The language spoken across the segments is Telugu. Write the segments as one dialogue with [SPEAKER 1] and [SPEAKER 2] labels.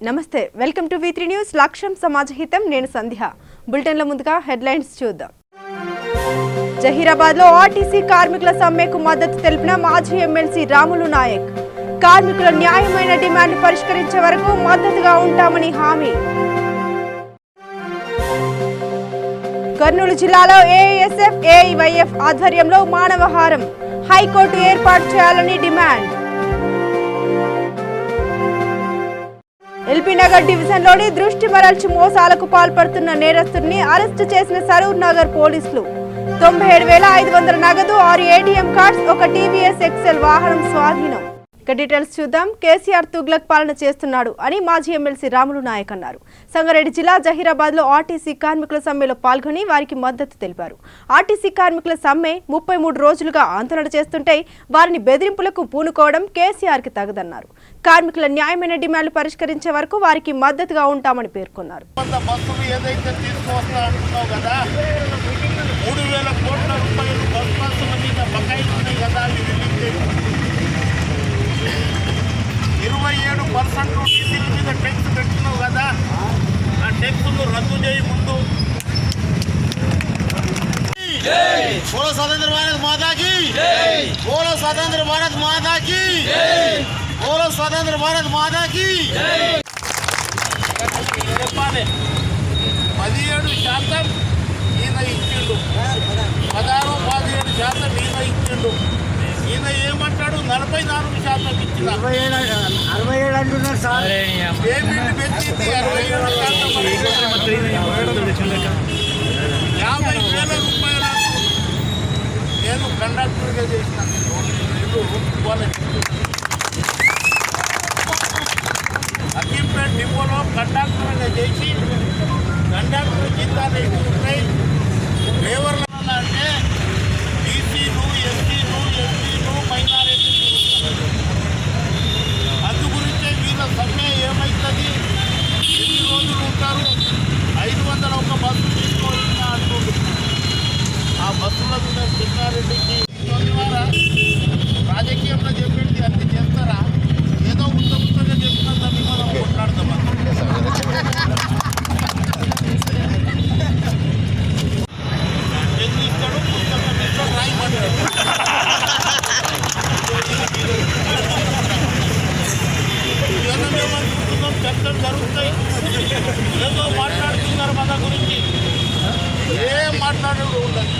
[SPEAKER 1] నమస్తే వెల్కమ్ టు V3 న్యూస్ లక్ష్యం సమాజహితం నేను సంధ్య బులెటిన్ల ముందుగా హెడ్లైన్స్ చూద్దాం జహీరాబాద్ లో ఆర్టీసీ కార్మికుల సమ్మెకు మద్దతు తెలిపిన మాజీ ఎమ్మెల్సీ రాములు నాయక్ కార్మికుల న్యాయమైన డిమాండ్ పరిష్కరించే వరకు మద్దతుగా ఉంటామని హామీ కర్నూలు జిల్లాలో ఏఎస్ఎఫ్ ఏఐవైఎఫ్ ఆధ్వర్యంలో మానవహారం హైకోర్టు ఏర్పాటు చేయాలని డిమాండ్ ఎల్బీ నగర్ డివిజన్ లోని దృష్టి మరల్చి మోసాలకు పాల్పడుతున్న నేరస్తుడిని అరెస్టు చేసిన సరూర్ నగర్ పోలీసులు 97,500 నగదు 6 ఏటీఎం కార్డ్స్ ఒక టీవీఎస్ ఎక్సెల్ వాహనం స్వాధీనం డీటెయిల్స్ చూద్దాం కేసీఆర్ తుగ్లక్ పాలన చేస్తున్నాడు అని మాజీ ఎమ్మెల్సీ రాములు నాయక్ అన్నారు సంగారెడ్డి జిల్లా జహీరాబాద్ లో ఆర్టీసీ కార్మికుల సమ్మెలో పాల్గొని వారికి మద్దతు తెలిపారు ఆర్టీసీ కార్మికుల సమ్మె 33 రోజులుగా ఆందోళన చేస్తుంటే వారిని బెదిరింపులకు పూనుకోవడం కేసీఆర్ కి తగదన్నారు కార్మికుల న్యాయమైన డిమాండ్లు పరిష్కరించే వరకు వారికి మద్దతుగా ఉంటామని పేర్కొన్నారు
[SPEAKER 2] డీజిల్ మీద ట్యాక్స్ పెట్టినావు కదా ఆ ట్యాక్స్ను రద్దు చేయి ముందు బోలో స్వతంత్ర భారత్ మాతాకి బోలో స్వతంత్ర భారత్ మాతాకి బోలో స్వతంత్ర భారత్ మాతాకి చెప్పాలి 17% ఈయన ఇచ్చిండు 16-17% ఈయన ఇచ్చిండు ఈయన ఏమంటాడు 44% ఇచ్చిన
[SPEAKER 3] 67 అంటున్నారు సార్
[SPEAKER 2] పేమెంట్ పెంచింది 50,000 రూపాయలు నేను కండక్టర్గా చేసిన అక్కింపేట డిపోలో కండక్టర్గా చేసి కండక్టర్ జీతాలు ఎక్కువ ఉంటాయి డ్రైవర్లు అంటే బీసీలు ఎస్సీలు ఎస్టీలు మైనారిటీలు అందు గురించే వీళ్ళ సమ్మె ఏమవుతుంది ఎన్ని రోజులు ఉంటారు 500 ఒక బస్సు తీసుకోవాలని అంటుంది ఆ బస్సులకు మేము చెన్నారెడ్డికి ద్వారా రాజకీయంలో చెప్పింది అన్ని చేస్తారా ఏదో ఉత్తగా చెప్పినందని మనం కొట్లాడతాం ఇస్తాడు పుస్తకం ఇస్తాడు రాయమంటాడు ఏమనుకుంటున్నాం చర్చలు జరుగుతాయి ఏదో మాట్లాడుతున్నారు మన గురించి ఏం మాట్లాడడం ఉండదు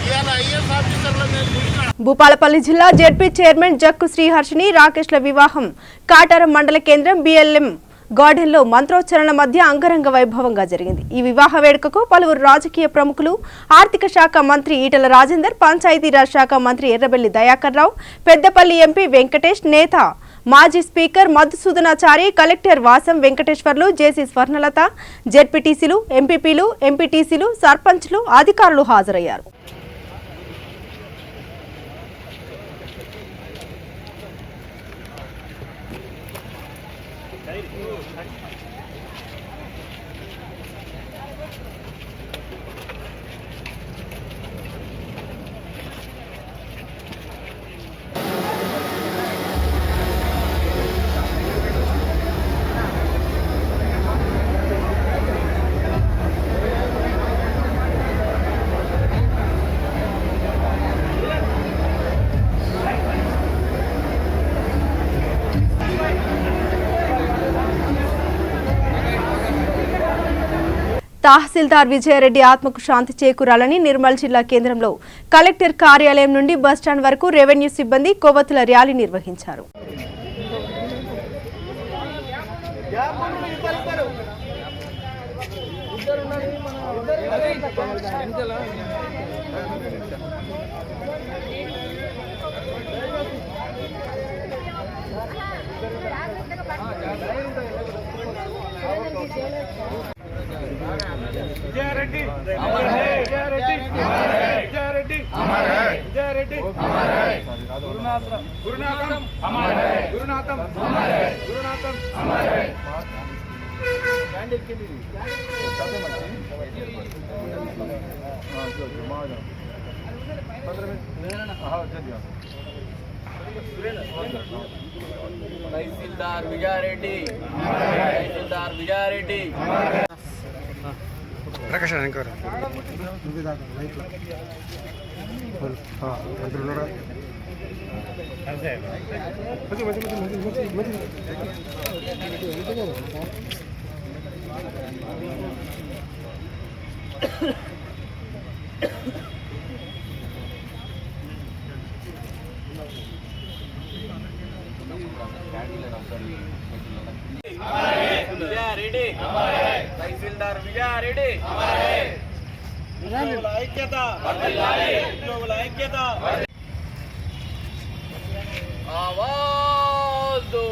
[SPEAKER 2] ఇవాళ ఐఎస్ ఆఫీసర్లో నేను చూసిన
[SPEAKER 1] భూపాలపల్లి జిల్లా జెడ్పీ చైర్మన్ జక్కు శ్రీహర్షిని రాకేష్ల వివాహం కాటారం మండల కేంద్రం BLM గార్డెన్లో మంత్రోచ్చరణల మధ్య అంగరంగ వైభవంగా జరిగింది ఈ వివాహ వేడుకకు పలువురు రాజకీయ ప్రముఖులు ఆర్థిక శాఖ మంత్రి ఈటల రాజేందర్ పంచాయతీరాజ్ శాఖ మంత్రి ఎర్రబెల్లి దయాకర్ రావు పెద్దపల్లి ఎంపీ వెంకటేష్ నేత మాజీ స్పీకర్ మధుసూదనాచారి కలెక్టర్ వాసం వెంకటేశ్వర్లు జేసీ స్వర్ణలత జెడ్పీటీసీలు ఎంపీపీలు ఎంపీటీసీలు సర్పంచ్లు అధికారులు హాజరయ్యారు తహసీల్దార్ విజయారెడ్డి ఆత్మకు శాంతి చేకూరాలని నిర్మల్ జిల్లా కేంద్రంలో కలెక్టర్ కార్యాలయం నుండి బస్టాండ్ వరకు రెవెన్యూ సిబ్బంది కొవ్వొత్తుల ర్యాలీ నిర్వహించారు
[SPEAKER 3] विजयारेड्डी अमर है विजयारेड्डी अमर है विजयारेड्डी अमर है विजयारेड्डी अमर है गुरुनाथम अमर है गुरुनाथम अमर है गुरुनाथम अमर है कैंडल के लिए हां चल
[SPEAKER 4] తహసీల్దార్ విజయారెడ్డి, తహసీల్దార్ విజయారెడ్డి.
[SPEAKER 5] ప్రకాశ్ ఇంకా
[SPEAKER 4] విజయారెడ్డి, తహసీల్దార్ విజయారెడ్డి. ఉద్యోగుల ఐక్యత, ఉద్యోగుల ఐక్యత. आवाज दो.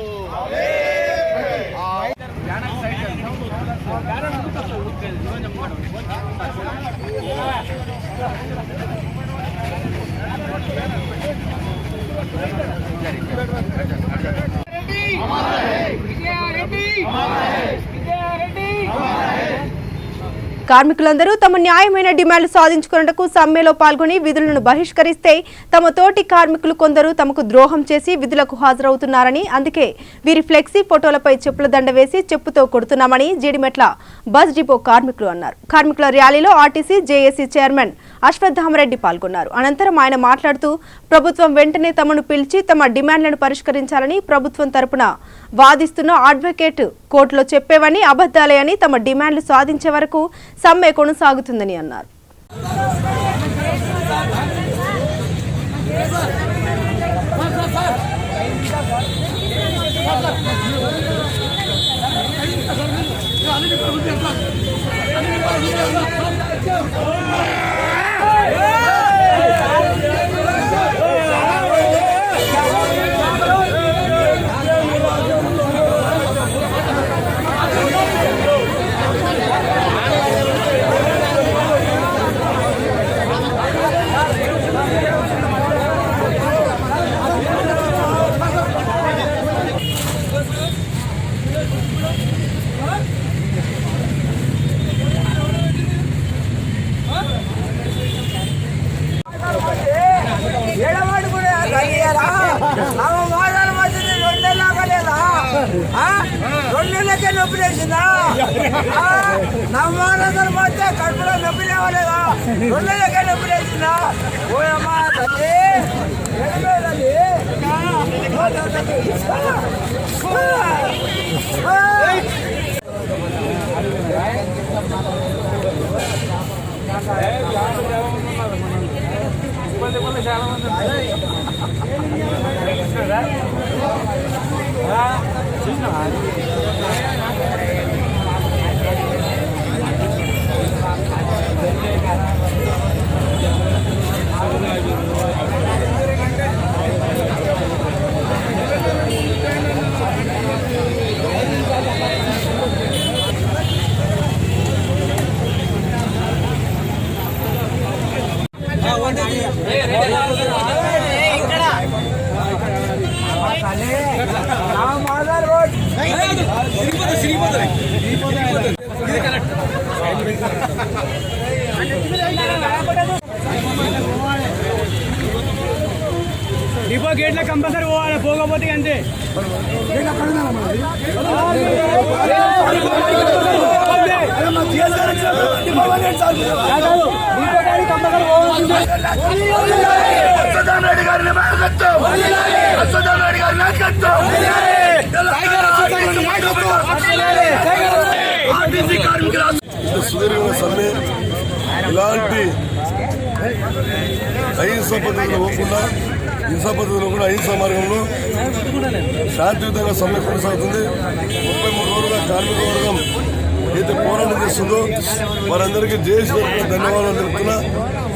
[SPEAKER 1] కార్మికులందరూ తమ న్యాయమైన డిమాండ్లు సాధించుకునేందుకు సమ్మెలో పాల్గొని విధులను బహిష్కరిస్తే తమ తోటి కార్మికులు కొందరు తమకు ద్రోహం చేసి విధులకు హాజరవుతున్నారని, అందుకే వీరి ఫ్లెక్సీ ఫోటోలపై చెప్పుల దండ వేసి చెప్పుతో కొడుతున్నామని జీడిమెట్ల బస్ డిపో కార్మికులు అన్నారు. కార్మికుల ర్యాలీలో ఆర్టీసీ జేఏసీ చైర్మన్ అశ్వత్థామరెడ్డి పాల్గొన్నారు. అనంతరం ఆయన మాట్లాడుతూ ప్రభుత్వం వెంటనే తమను పిలిచి తమ డిమాండ్లను పరిష్కరించాలని, ప్రభుత్వం తరపున వాదిస్తున్న అడ్వకేట్ కోర్టులో చెప్పేవని అబద్ధాలే అని, తమ డిమాండ్లు సాధించే వరకు సమ్మె కొనసాగుతుందని అన్నారు.
[SPEAKER 6] రెండేళ్ళకే నొప్పి లేచిందా? నమ్మాలందరూ పోతే కడుపులో నొప్పి లేవలేదా? రెండేళ్ళకే నొప్పి లేచిందా? ఓయమ్మా తల్లి
[SPEAKER 3] చాలా మంది డిపో గేట్ల కంపల్సరీ పోవాలి, పోకపోతే అంతే.
[SPEAKER 7] సుదీర్ఘ సమ్మె ఇలాంటి అహింస పద్ధతులు పోకుండా హింసా పద్ధతిలో కూడా అహింసా మార్గంలో శాంతియుతంగా సమ్మె కొనసాగుతుంది. 33 రోజులుగా కార్మిక వర్గం ఏదైతే పోరాటం చేస్తుందో వారందరికీ జేఏసీ ధన్యవాదాలు తెలుపుతున్నా.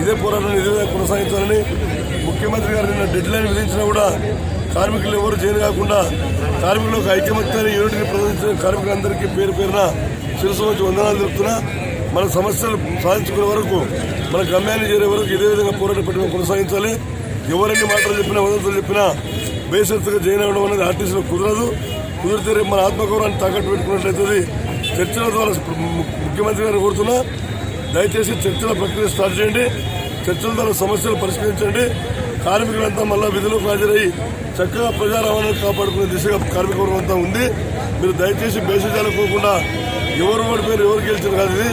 [SPEAKER 7] ఇదే పోరాటాన్ని ఇదే కొనసాగించాలని ముఖ్యమంత్రి గారు నిన్న డెడ్ లైన్ విధించినా కూడా కార్మికులు ఎవరు జైలు కాకుండా కార్మికులకు ఐక్యమత్యాన్ని యూనిట్ని ప్రదర్శించిన కార్మికులందరికీ పేరు పేరున శిరస్సు వచ్చి వందనాలు తెలుపుతున్నా. మన సమస్యలు సాధించుకునే వరకు మన గమ్యాన్ని చేరే వరకు ఇదే విధంగా పోరాట పెట్టడం కొనసాగించాలి. ఎవరెన్ని మాటలు చెప్పినా వదంతులు చెప్పినా బేషరతుగా జైలు అవ్వడం అనేది ఆర్టీసీలో కుదరదు. కుదిరితే రేపు మన ఆత్మగౌరవాన్ని తాకట్టు పెట్టుకున్నట్లయితే చర్చల ద్వారా ముఖ్యమంత్రి గారిని కోరుతున్నా, దయచేసి చర్చల ప్రక్రియ స్టార్ట్ చేయండి. చర్చల ద్వారా సమస్యలు పరిష్కరించండి. కార్మికులంతా మళ్ళా విధులకు హాజరై చక్కగా ప్రజా రవాణాను కాపాడుకునే దిశగా కార్మిక వర్గం అంతా ఉంది. మీరు దయచేసి బేసిజాలు పోకుండా ఎవరు ఓడిపోయారు ఎవరు గెలిచారు కాదు. ఇది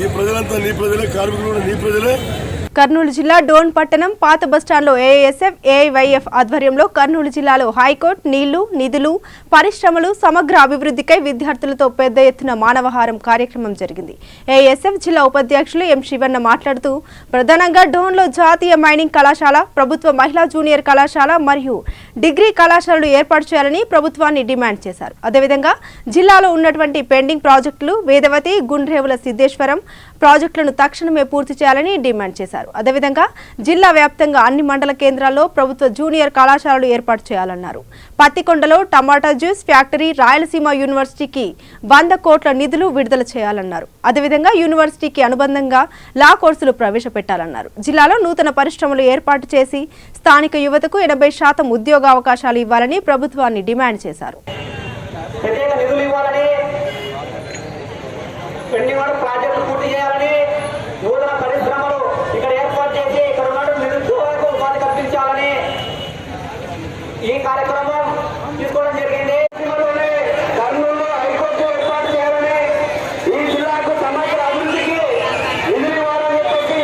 [SPEAKER 7] ఈ ప్రజలంతా నీ ప్రజలే, కార్మికులు కూడా నీ ప్రజలే.
[SPEAKER 1] కర్నూలు జిల్లా డోన్ పట్టణం పాత బస్టాండ్లో ఏఐఎస్ఎఫ్ ఏఐవైఎఫ్ ఆధ్వర్యంలో కర్నూలు జిల్లాలో హైకోర్టు నీళ్లు నిధులు పరిశ్రమలు సమగ్ర అభివృద్ధికై విద్యార్థులతో పెద్ద ఎత్తున మానవహారం కార్యక్రమం జరిగింది. ఏఐఎస్ఎఫ్ జిల్లా ఉపాధ్యక్షులు ఎం శివన్న మాట్లాడుతూ ప్రధానంగా డోన్లో జాతీయ మైనింగ్ కళాశాల, ప్రభుత్వ మహిళా జూనియర్ కళాశాల మరియు డిగ్రీ కళాశాలలు ఏర్పాటు చేయాలని ప్రభుత్వాన్ని డిమాండ్ చేశారు. అదేవిధంగా జిల్లాలో ఉన్నటువంటి పెండింగ్ ప్రాజెక్టులు వేదవతి, గుండ్రేవుల సిద్ధేశ్వరం ప్రాజెక్టులను తక్షణమే పూర్తి చేయాలని డిమాండ్ చేశారు. అదేవిధంగా జిల్లా వ్యాప్తంగా అన్ని మండల కేంద్రాల్లో ప్రభుత్వ జూనియర్ కళాశాలలు ఏర్పాటు చేయాలన్నారు. పత్తికొండలో టమాటా జ్యూస్ ఫ్యాక్టరీ, రాయలసీమ యూనివర్సిటీకి 100 కోట్ల నిధులు విడుదల చేయాలన్నారు. అదేవిధంగా యూనివర్సిటీకి అనుబంధంగా లా కోర్సులు ప్రవేశపెట్టాలన్నారు. జిల్లాలో నూతన పరిశ్రమలు ఏర్పాటు చేసి స్థానిక యువతకు 80% ఉద్యోగ అవకాశాలు ఇవ్వాలని ప్రభుత్వాన్ని డిమాండ్ చేశారు.
[SPEAKER 5] ప్రాజెక్టులు పూర్తి చేయాలని, నూతన పరిశ్రమలు ఇక్కడ ఏర్పాటు చేసి ఇక్కడ ఉన్న నిరుద్యోగులకు ఉపాధి కల్పించాలని ఈ కార్యక్రమం తీసుకోవడం జరిగింది. కర్నూలు హైకోర్టు ఏర్పాటు చేయాలని, ఈ జిల్లాకు సమగ్ర అభివృద్ధికి నిధులు ఇవ్వాలని చెప్పేసి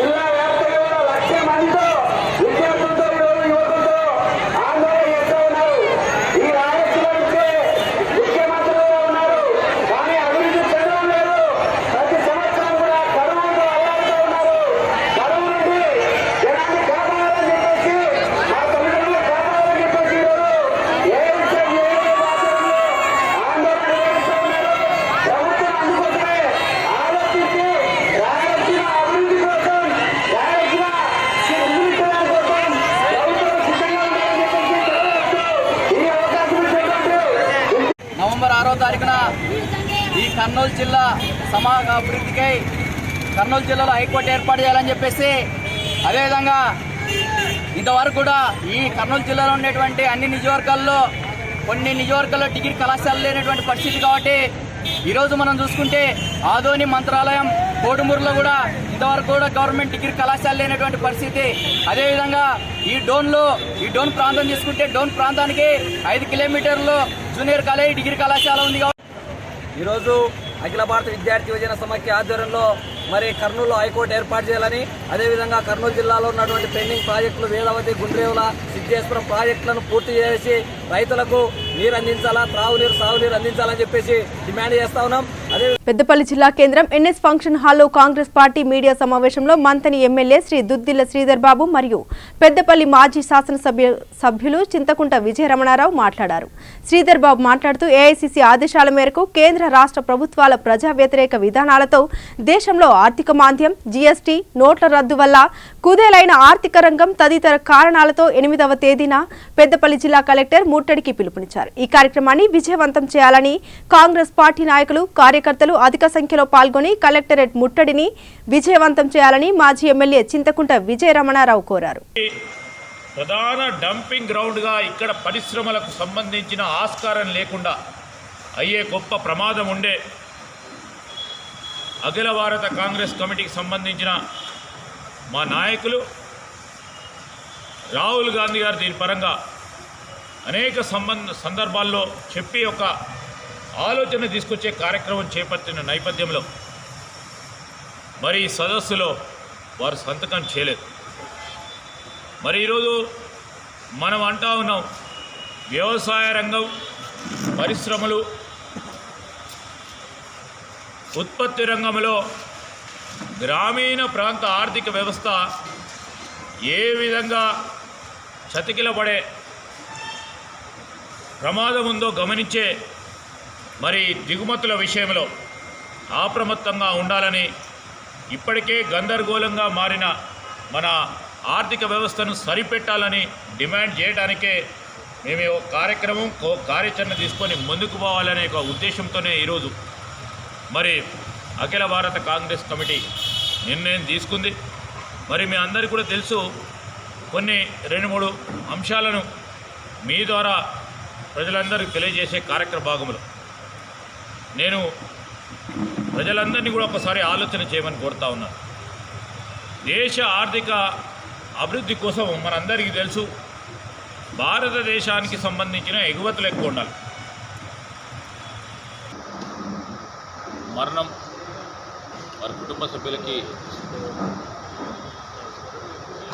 [SPEAKER 5] జిల్లా వ్యాప్తంగా 1,00,000 మందితో విద్యార్థులతో యువకులతో ఆందోళన చేస్తూ ఉన్నారు. ఈ రాయలసీమ నుంచి ముఖ్యమంత్రులు ఉన్నారు, కానీ అభివృద్ధి చెందడం లేదు. ప్రతి సంవత్సరం కూడా కరువుతో అల్లాడుతూ ఉన్నారు. కరువు నుండి జనాన్ని కాపాడాలని చెప్పేసి, మా తల్లిదండ్రులు కాపాడాలని చెప్పేసి ఏ విషయం ఆందోళన చేస్తూ ఉన్నారు. ప్రభుత్వం అందుకోసమే ఆలోచించి రాయలసీమ అభివృద్ధి కోసం, రాయలసీమ నిర్మించడం కోసం ప్రభుత్వం సిద్ధంగా ఉండాలని చెప్పేసి ఈ అవకాశం ఇచ్చినట్టు
[SPEAKER 4] నవంబర్ 6వ తారీఖున ఈ కర్నూలు జిల్లా సమగ్ర అభివృద్ధికై కర్నూలు జిల్లాలో హైకోర్టు ఏర్పాటు చేయాలని చెప్పేసి, అదేవిధంగా ఇంతవరకు కూడా ఈ కర్నూలు జిల్లాలో ఉండేటువంటి అన్ని నియోజకవర్గాల్లో కొన్ని నియోజకవర్గాల్లో డిగ్రీ కళాశాలలు లేనటువంటి పరిస్థితి. కాబట్టి ఈరోజు మనం చూసుకుంటే ఆదోని, మంత్రాలయం, కోడుమూరులో కూడా ఇంతవరకు కూడా గవర్నమెంట్ డిగ్రీ కళాశాల లేనటువంటి పరిస్థితి. అదేవిధంగా ఈ డోన్ ప్రాంతం తీసుకుంటే డోన్ ప్రాంతానికి 5 కిలోమీటర్లు జూనియర్ కాలేజ్, డిగ్రీ కళాశాల ఉంది. ఈరోజు అఖిల భారత విద్యార్థి యువజన సమాఖ్య ఆధ్వర్యంలో మరి కర్నూలులో హైకోర్టు ఏర్పాటు చేయాలని, అదేవిధంగా కర్నూలు జిల్లాలో ఉన్నటువంటి పెండింగ్ ప్రాజెక్టులు వేదవతి, గుండ్రేవుల, సిద్ధేశ్వరం ప్రాజెక్టులను పూర్తి చేసి రైతులకు నీరు అందించాలా, త్రాగునీరు, సాగునీరు అందించాలని చెప్పేసి డిమాండ్ చేస్తా ఉన్నాం. అదే
[SPEAKER 1] పెద్దపల్లి జిల్లా కేంద్రం ఎన్ఎస్ ఫంక్షన్ హాల్లో కాంగ్రెస్ పార్టీ మీడియా సమావేశంలో మంతని ఎమ్మెల్యే శ్రీ దుద్దిల్ల శ్రీధర్ బాబు మరియు పెద్దపల్లి మాజీ శాసనసభ్యులు చింతకుంట విజయరమణారావు మాట్లాడారు. శ్రీధర్ బాబు మాట్లాడుతూ ఏఐసిసి ఆదేశాల మేరకు కేంద్ర రాష్ట్ర ప్రభుత్వాల ప్రజా వ్యతిరేక విధానాలతో దేశంలో ఆర్థిక మాంద్యం, జీఎస్టీ, నోట్ల రద్దు వల్ల కుదేలైన ఆర్థిక రంగం తదితర కారణాలతో 8వ తేదీన పెద్దపల్లి జిల్లా కలెక్టర్ ముట్టడికి పిలుపునిచ్చారు. ఈ కార్యక్రమాన్ని విజయవంతం చేయాలని కాంగ్రెస్ పార్టీ నాయకులు, కార్యకర్తలు అధిక సంఖ్యలో పాల్గొని కలెక్టరేట్ ముట్టడిని విజయవంతం చేయాలని మాజీ ఎమ్మెల్యే చింతకుంట విజయరమణారావు కోరారు.
[SPEAKER 8] ప్రధాన డంపింగ్ గ్రౌండ్గా ఇక్కడ పరిశ్రమలకు సంబంధించిన ఆస్కారం లేకుండా అయ్యే గొప్ప ప్రమాదం ఉండే అఖిల భారత కాంగ్రెస్ కమిటీకి సంబంధించిన మా నాయకులు రాహుల్ గాంధీ గారు దీని పరంగా అనేక సందర్భాల్లో చెప్పి ఒక ఆలోచన తీసుకొచ్చే కార్యక్రమం చేపట్టిన నేపథ్యంలో మరి ఈ సదస్సులో వారు సంతకం చేయలేదు. మరి ఈరోజు మనం అంటా ఉన్నాం, వ్యవసాయ రంగం, పరిశ్రమలు, ఉత్పత్తి రంగంలో గ్రామీణ ప్రాంత ఆర్థిక వ్యవస్థ ఏ విధంగా చతికిలబడే ప్రమాదం ఉందో గమనించే మరి దిగుమతుల విషయంలో అప్రమత్తంగా ఉండాలని, ఇప్పటికే గందరగోళంగా మారిన మన ఆర్థిక వ్యవస్థను సరిపెట్టాలని డిమాండ్ చేయడానికే మేము ఒక కార్యాచరణ తీసుకొని ముందుకు పోవాలనే ఒక ఉద్దేశంతోనే ఈరోజు మరి అఖిల భారత కాంగ్రెస్ కమిటీ నిర్ణయం తీసుకుంది. మరి మీ అందరికీ కూడా తెలుసు, కొన్ని 2-3 అంశాలను మీ ద్వారా ప్రజలందరికీ తెలియజేసే కార్యక్రమ భాగంలో నేను ప్రజలందరినీ కూడా ఒకసారి ఆలోచన చేయమని కోరుతా ఉన్నాను. దేశ ఆర్థిక అభివృద్ధి కోసం మనందరికీ తెలుసు, భారతదేశానికి సంబంధించిన ఎగుమతులు ఎక్కువ ఉండాలి. మరణం వారి కుటుంబ సభ్యులకి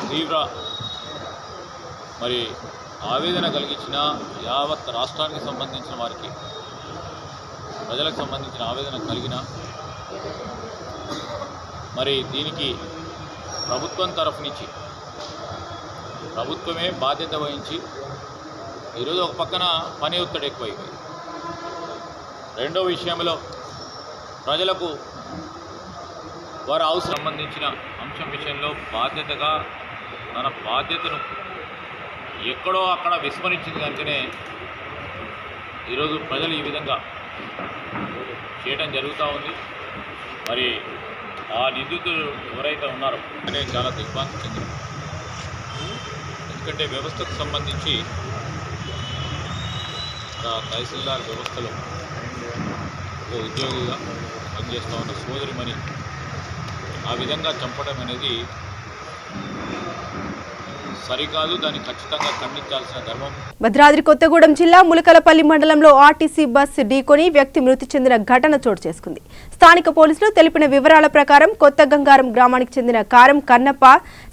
[SPEAKER 8] తీవ్ర ఆవేదన కలిగించిన యావత్ రాష్ట్రానికి సంబంధించిన వారికి, ప్రజలకు సంబంధించిన ఆవేదన కలిగిన దీనికి ప్రభుత్వం తరఫు నుంచి ప్రభుత్వమే బాధ్యత వహించి ఈరోజు ఒక పక్కన పని ఒత్తిడి ఎక్కువైపోయింది. రెండో విషయంలో ప్రజలకు వారి అవసరం సంబంధించిన అంశం విషయంలో బాధ్యతగా తన బాధ్యతను ఎక్కడో అక్కడ విస్మరించింది కనుకనే ఈరోజు ప్రజలు ఈ విధంగా చేయడం జరుగుతూ ఉంది. ఆ నిందితులు ఎవరైతే ఉన్నారో అనేది చాలా దిగ్భ్రాంతి చెందిన, ఎందుకంటే వ్యవస్థకు సంబంధించి తహసీల్దార్ వ్యవస్థలో ఒక ఉద్యోగిగా పనిచేస్తూ ఉన్న సోదరిమణి ఆ విధంగా చంపడం అనేది సరికాదు. దాన్ని ఖచ్చితంగా ఖండించాల్సిన ధర్మం.
[SPEAKER 1] భద్రాద్రి కొత్తగూడెం జిల్లా ములకలపల్లి మండలంలో ఆర్టీసీ బస్సు ఢీకొని వ్యక్తి మృతి చెందిన ఘటన చోటు చేసుకుంది. స్థానిక పోలీసులు తెలిపిన వివరాల ప్రకారం కొత్త గంగారం గ్రామానికి చెందిన కారం కన్నప్ప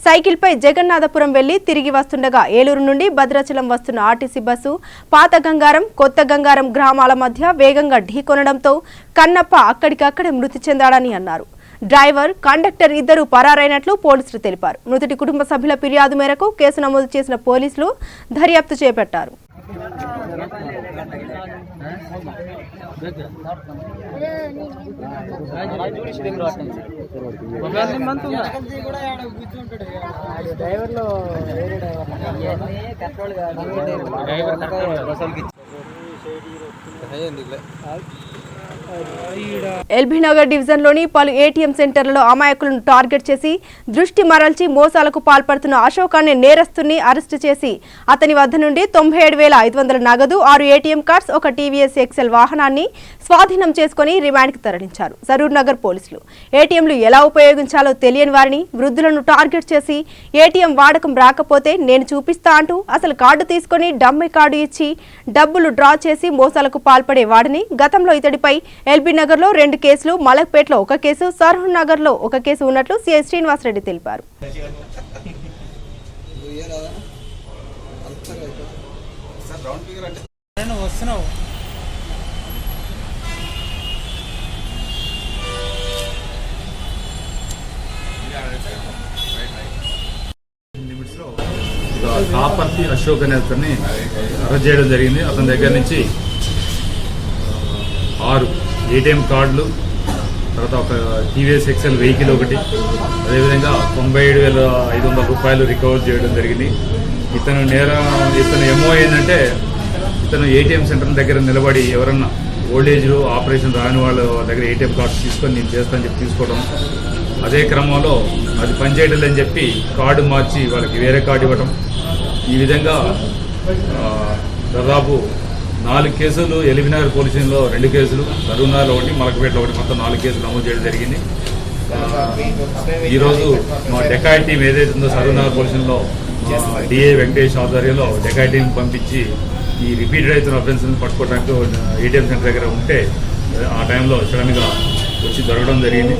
[SPEAKER 1] సైకిల్పై జగన్నాథపురం వెళ్లి తిరిగి వస్తుండగా ఏలూరు నుండి భద్రాచలం వస్తున్న ఆర్టీసీ బస్సు పాత గంగారం కొత్త గంగారం గ్రామాల మధ్య వేగంగా ఢీకొనడంతో కన్నప్ప అక్కడికక్కడే మృతి చెందాడని అన్నారు. డ్రైవర్, కండక్టర్ ఇద్దరు పరారైనట్లు పోలీసులు తెలిపారు. మృతుడి కుటుంబ సభ్యుల ఫిర్యాదు మేరకు కేసు నమోదు చేసిన పోలీసులు దర్యాప్తు చేపట్టారు. ఎల్బీనగర్ డివిజన్లోని పలు ఏటీఎం సెంటర్లలో అమాయకులను టార్గెట్ చేసి దృష్టి మరల్చి మోసాలకు పాల్పడుతున్న అశోక్ అనే నేరస్తుని అరెస్టు చేసి అతని వద్ద నుండి 97,500 నగదు, 6 ఏటీఎం కార్డ్స్, ఒక టీవీఎస్ ఎక్సెల్ వాహనాన్ని స్వాధీనం చేసుకుని రిమాండ్కి తరలించారు సరూర్ నగర్ పోలీసులు. ఏటీఎంలు ఎలా ఉపయోగించాలో తెలియని వారిని, వృద్ధులను టార్గెట్ చేసి ఏటీఎం వాడకం రాకపోతే నేను చూపిస్తా అంటూ అసలు కార్డు తీసుకుని డమ్మీ కార్డు ఇచ్చి డబ్బులు డ్రా చేసి మోసాలకు పాల్పడే వాడిని గతంలో ఇతడిపై ఎల్బీనగర్లో 2 కేసులు, మలక్పేటలో 1 కేసు, సరూర్ నగర్లో 1 కేసు ఉన్నట్లు సిఐ శ్రీనివాసరెడ్డి తెలిపారు.
[SPEAKER 9] కాపర్తి అశోక్ అనే అతన్ని అరెస్ట్ చేయడం జరిగింది. అతని దగ్గర నుంచి 6 ఏటీఎం కార్డులు, తర్వాత ఒక టీవీఎస్ ఎక్సెల్ వెహికల్ ఒకటి, అదేవిధంగా 97,500 రూపాయలు రికవర్ చేయడం జరిగింది. ఇతను ఎమో ఏంటంటే ఇతను ఏటీఎం సెంటర్ దగ్గర నిలబడి ఎవరన్నా ఓల్డేజ్లు ఆపరేషన్ రాని వాళ్ళ దగ్గర ఏటీఎం కార్డు తీసుకొని నేను చేస్తానని చెప్పి తీసుకోవడం, అదే క్రమంలో అది పనిచేయడం అని చెప్పి కార్డు మార్చి వాళ్ళకి వేరే కార్డు ఇవ్వడం, ఈ విధంగా దాదాపు 4 కేసులు ఎల్బీనగర్ పోలీస్ స్టేషన్లో 2 కేసులు, సరూర్నగర్లో 1, మలకపేటలో 1, మొత్తం 4 కేసులు నమోదు చేయడం జరిగింది. ఈరోజు మా డెకాయ్ టీం ఏదైతే ఉందో సరూర్నగర్ పోలీస్ స్టేషన్లో డిఏ వెంకటేష్ ఆధ్వర్యంలో డెకాయ్ టీం పంపించి ఈ రిపీటెడ్ అవుతున్న అఫెన్స్ని పట్టుకోవడానికి ఏటీఎం సెంటర్ దగ్గర ఉంటే ఆ టైంలో సడన్గా వచ్చి దొరకడం జరిగింది.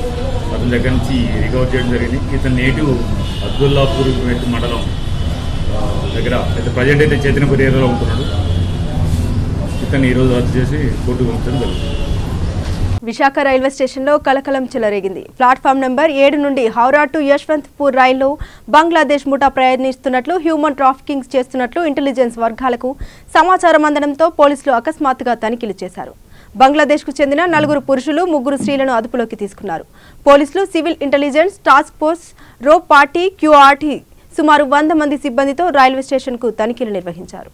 [SPEAKER 9] అతని దగ్గర నుంచి రికవర్ చేయడం జరిగింది. ఇతని నేటివ్ అబ్దుల్లాపూర్ మండలం దగ్గర అయితే ప్రజెంట్ అయితే చైతన్యపూర్ ఏరియాలో ఉంటున్నాడు. ఇతన్ని ఈరోజు అరెస్ట్ చేసి కోర్టుకు పంపించడం జరుగుతుంది.
[SPEAKER 1] విశాఖ రైల్వే స్టేషన్లో కలకలం చెలరేగింది. ప్లాట్ఫామ్ నెంబర్ 7 నుండి హౌరా టు యశ్వంత్పూర్ రైల్లో బంగ్లాదేశ్ ముఠా ప్రయాణిస్తున్నట్లు, హ్యూమన్ ట్రాఫికింగ్ చేస్తున్నట్లు ఇంటెలిజెన్స్ వర్గాలకు సమాచారం అందడంతో పోలీసులు అకస్మాత్తుగా తనిఖీలు చేశారు. బంగ్లాదేశ్కు చెందిన 4 పురుషులు, 3 స్త్రీలను అదుపులోకి తీసుకున్నారు. పోలీసులు, సివిల్ ఇంటెలిజెన్స్ టాస్క్ ఫోర్స్, రో పార్టీ, క్యూఆర్టీ సుమారు 100 మంది సిబ్బందితో రైల్వే స్టేషన్కు తనిఖీలు నిర్వహించారు.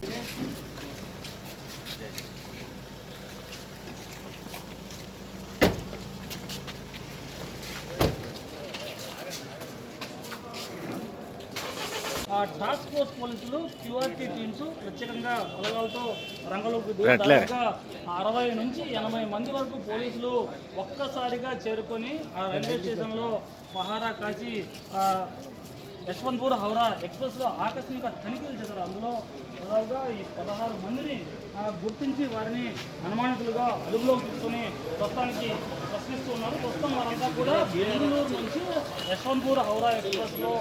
[SPEAKER 3] టాస్క్ ఫోర్స్ పోలీసులు క్యూఆర్టీ టీమ్స్ ప్రత్యేకంగా బలగాలతో రంగంలోకి దాదాపుగా 60 నుంచి 80 మంది వరకు పోలీసులు ఒక్కసారిగా చేరుకొని ఆ రైల్వే స్టేషన్లో పహారా కాచి యశ్వంత్పూర్ హౌరా ఎక్స్ప్రెస్లో ఆకస్మిక తనిఖీలు చేశారు. అందులో దాదాపుగా ఈ 16 మందిని గుర్తించి వారిని అనుమానితులుగా అదుపులోకి తీసుకొని ప్రస్తుతానికి ప్రశ్నిస్తూ ఉన్నారు. ప్రస్తుతం వారంతా కూడా బెంగళూరు నుంచి యశ్వంత్పూర్ హౌరా ఎక్స్ప్రెస్లో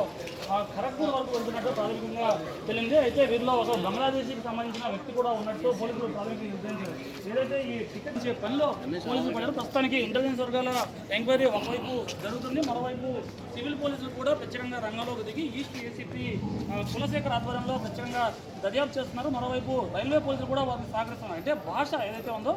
[SPEAKER 3] ఖరగ్పూర్ వరకు వెళ్తున్నట్టు ప్రాథమికంగా తెలిసింది. అయితే వీరిలో ఒక బంగ్లాదేశీకి సంబంధించిన వ్యక్తి కూడా ఉన్నట్టు పోలీసులు ప్రాథమికంగా నిర్ధారించారు. ఏదైతే ఈ టికెట్ ఇచ్చే పనిలో పోలీసులు పడ్డారు. ప్రస్తుతానికి ఇంటెలిజెన్స్ వర్గాల ఎంక్వైరీ ఒకవైపు జరుగుతుంది, మరోవైపు సివిల్ పోలీసులు కూడా ప్రత్యేకంగా రంగంలోకి దిగి ఈస్ట్ ఏసీపీ కులశేఖర్ ఆధ్వర్యంలో ప్రత్యేకంగా దర్యాప్తు చేస్తున్నారు. మరోవైపు రైల్వే పోలీసులు కూడా వారిని సహకరిస్తున్నారు. అంటే భాష ఏదైతే ఉందో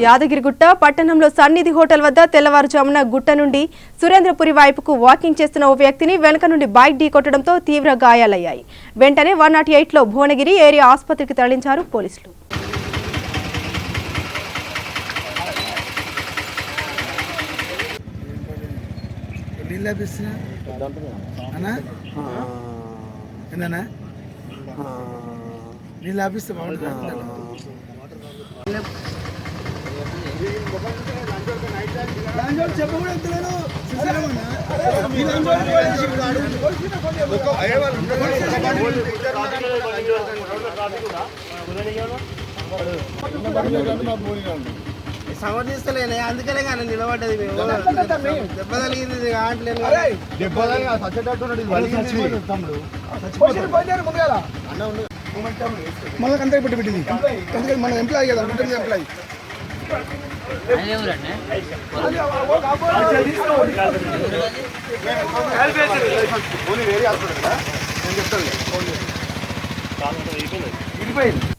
[SPEAKER 1] యాదగిరిగుట్ట పట్టణంలో సన్నిధి హోటల్ వద్ద తెల్లవారుజామున గుట్ట నుండి సురేంద్రపురి వైపుకు వాకింగ్ చేస్తున్న ఓ వ్యక్తిని వెనుక నుండి బైక్ ఢీకొట్టడంతో తీవ్ర గాయాలయ్యాయి. వెంటనే 108లో భువనగిరి ఏరియా ఆసుపత్రికి తరలించారు పోలీసులు.
[SPEAKER 6] సమర్థిస్తలేనే అందుకనే కానీ నిలబడ్డది. దెబ్బ తగిలింది ఆటలేదు.
[SPEAKER 3] మళ్ళీ అంతా ఇప్పుడు పెట్టింది. ఎందుకంటే మన ఎంప్లాయీ కదా, ఎంప్లాయీ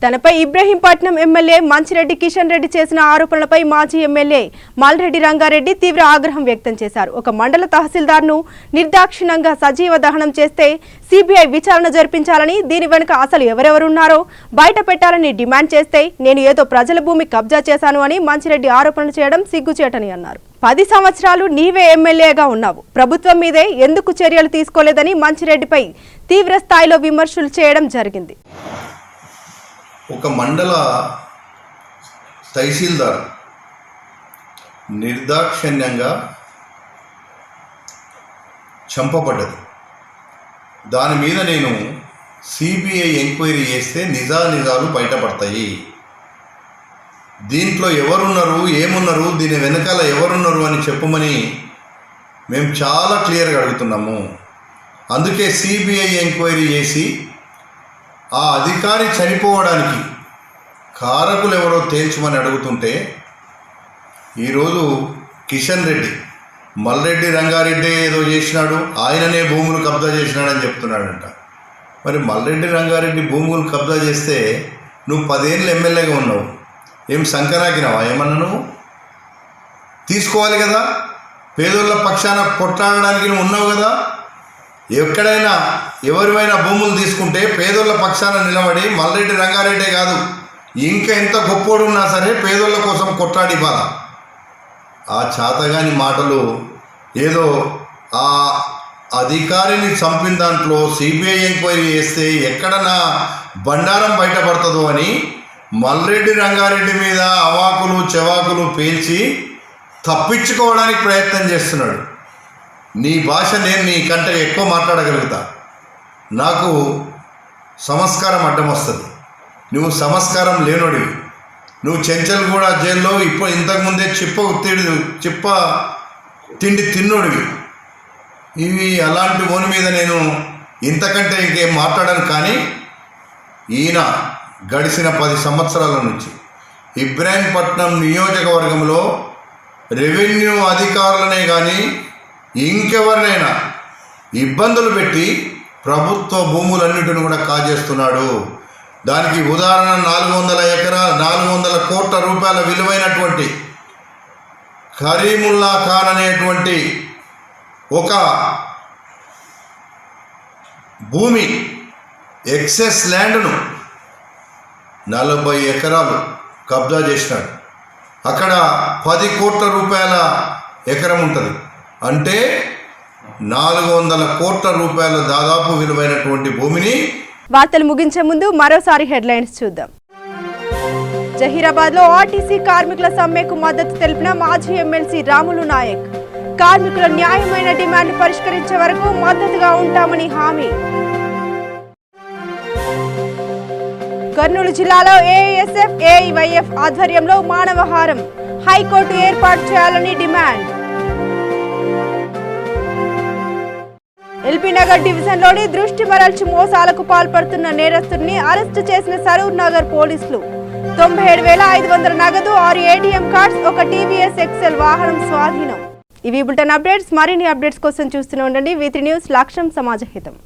[SPEAKER 1] తనపై ఇబ్రహీంపట్నం ఎమ్మెల్యే మంచిరెడ్డి కిషన్ రెడ్డి చేసిన ఆరోపణలపై మాజీ ఎమ్మెల్యే మల్రెడ్డి రంగారెడ్డి తీవ్ర ఆగ్రహం వ్యక్తం చేశారు. ఒక మండల తహసీల్దార్ను నిర్దాక్షిణ్యంగా సజీవ దహనం చేస్తే సిబిఐ విచారణ జరిపించాలని, దీని వెనుక అసలు ఎవరెవరున్నారో బయట పెట్టాలని డిమాండ్ చేస్తే నేను ఏదో ప్రజల భూమి కబ్జా చేశాను అని మంచిరెడ్డి ఆరోపణలు చేయడం సిగ్గుచేటని అన్నారు. 10 సంవత్సరాలు నీవే ఎమ్మెల్యేగా ఉన్నావు, ప్రభుత్వం మీదే ఎందుకు చర్యలు తీసుకోలేదని మంచిరెడ్డిపై తీవ్ర స్థాయిలో విమర్శలు చేయడం జరిగింది.
[SPEAKER 10] ఒక మండల తహసీల్దార్ నిర్దాక్షిణ్యంగా చంపబడ్డది. దాని మీద నేను సిబిఐ ఎంక్వైరీ చేస్తే నిజాలు బయటపడతాయి. దీంట్లో ఎవరున్నారు, ఏమున్నారు, దీని వెనకాల ఎవరున్నారు అని చెప్పమని మేము చాలా క్లియర్గా అడుగుతున్నాము. అందుకే సిబిఐ ఎంక్వైరీ చేసి ఆ అధికారి చనిపోవడానికి కారకులు ఎవరో తేల్చమని అడుగుతుంటే ఈరోజు కిషన్ రెడ్డి మల్రెడ్డి రంగారెడ్డి ఏదో చేసినాడు, ఆయననే భూములు కబ్జా చేసినాడని చెప్తున్నాడంట. మరి మల్రెడ్డి రంగారెడ్డి భూములు కబ్జా చేస్తే నువ్వు 10 ఏళ్ళు ఎమ్మెల్యేగా ఉన్నావు, ఏం సంకరాకినావా? ఏమన్నా నువ్వు తీసుకోవాలి కదా, పేదోళ్ళ పక్షాన కొట్లాడడానికి నువ్వు ఉన్నావు కదా. ఎక్కడైనా ఎవరివైనా భూములు తీసుకుంటే పేదోళ్ళ పక్షాన నిలబడి మల్రెడ్డి రంగారెడ్డే కాదు, ఇంకా ఎంత గొప్పోడు ఉన్నా సరే పేదోళ్ళ కోసం కొట్లాడివ్వాల. ఆ చాతగాని మాటలు ఏదో ఆ అధికారిని చంపిన దాంట్లో సిబిఐ ఎంక్వైరీ చేస్తే ఎక్కడ నా బండారం బయటపడుతుందో అని మల్రెడ్డి రంగారెడ్డి మీద అవాకులు చెవాకులు పేల్చి తప్పించుకోవడానికి ప్రయత్నం చేస్తున్నాడు. నీ భాష నేను నీ కంటే ఎక్కువ మాట్లాడగలుగుతా, నాకు సంస్కారం అడ్డం వస్తుంది. నువ్వు సంస్కారం లేనోడివి, నువ్వు చెంచల్గూడ జైల్లో ఇప్పుడు ఇంతకుముందే చిప్ప తిండి తిన్నోడివి. ఇవి అలాంటి ఓని మీద నేను ఇంతకంటే ఇంకేం మాట్లాడను. కానీ ఈయన గడిచిన 10 సంవత్సరాల నుంచి ఇబ్రాహీంపట్నం నియోజకవర్గంలో రెవెన్యూ అధికారులనే కానీ ఇంకెవరినైనా ఇబ్బందులు పెట్టి ప్రభుత్వ భూములన్నిటిని కూడా కాజేస్తున్నాడు. దానికి ఉదాహరణ 400 కోట్ల రూపాయల విలువైనటువంటి కరీముల్లా ఖాన్ అనేటువంటి ఒక భూమి ఎక్సెస్ ల్యాండ్ను 40 ఎకరాలు కబ్జా చేసినాడు. అక్కడ 10 కోట్ల రూపాయల ఎకరం ఉంటుంది. అంటే 400 కోట్ల రూపాయల దాదాపు విలువైనటువంటి భూమిని.
[SPEAKER 1] వార్తలు ముగించే ముందు మరోసారి హెడ్లైన్స్ చూద్దాం. జహీరాబాద్లో ఆర్టీసీ కార్మికుల సమ్మెకు మద్దతు తెలిపిన మాజీ ఎమ్మెల్సీ రాములు నాయక్. కార్మికుల న్యాయమైన డిమాండ్ పరిష్కరించే వరకు మద్దతుగా ఉంటామని హామీ. కర్నూలు జిల్లాలో ఏఎస్ఎఫ్ ఏఐవైఎఫ్ ఆధ్వర్యంలో మానవహారం. హైకోర్టు ఏర్పాటు చేయాలని డిమాండ్. ఎల్బీ నగర్ డివిజన్లోని దృష్టి మరల్చి మోసాలకు పాల్పడుతున్న నేరస్తుడిని అరెస్టు చేసిన సరూర్ నగర్ పోలీసులు. 97,500 నగదు, 6 ఏటీఎం కార్డ్స్, ఒక టీవీఎస్ ఎక్సెల్ వాహనం స్వాధీనం. ఇవి బులెటిన్ అప్డేట్స్. మరిన్ని అప్డేట్స్ కోసం చూస్తూనే ఉండండి V3 న్యూస్. లక్ష్యం సమాజ హితం.